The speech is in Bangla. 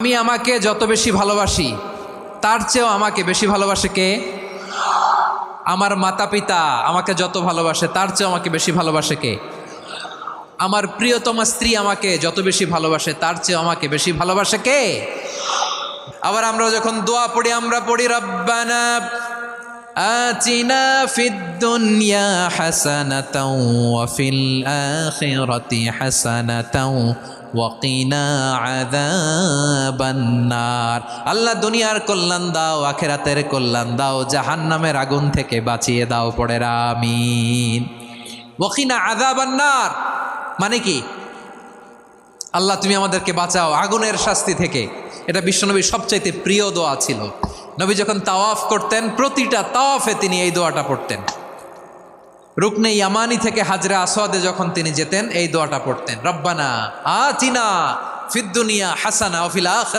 আমি আমাকে যত বেশি ভালোবাসি তার চেয়েও আমাকে বেশি ভালোবাসে কে? আমার মাতা পিতা আমাকে যত ভালোবাসে তার চেয়েও আমাকে বেশি ভালোবাসে কে? আমার প্রিয়তমা স্ত্রী আমাকে যত বেশি ভালোবাসে তার চেয়েও আমাকে বেশি ভালোবাসে কে? আবার আমরা যখন দোয়া পড়ি আমরা পড়ি রব্বানা আতিনা ফিদ দুনিয়া হাসানাতাও ওয়া ফিল আখিরাতি হাসানাতাও ওয়াকিনা আযাবান নার। আল্লাহ দুনিয়ার কল্যাণ দাও, আখিরাতের কল্যাণ দাও, জাহান্নামের আগুন থেকে বাঁচিয়ে দাও। পড়ে আমিন। ওয়াকিনা আযাবান নার মানে কি? আল্লাহ তুমি আমাদেরকে বাঁচাও আগুনের শাস্তি থেকে। এটা বিশ্বনবীর সবচাইতে প্রিয় দোয়া ছিল। নবী যখন তাওয়াফ করতেন প্রতিটা তাওয়াফে তিনি এই দোয়াটা পড়তেন। রুকনে ইয়ামানি থেকে হাজরে আসওয়াদে যখন তিনি যেতেন এই দোয়াটা পড়তেন, রব্বানা আতিনা ফিদ দুনিয়া হাসানা ওয়া ফিল আখিরাতি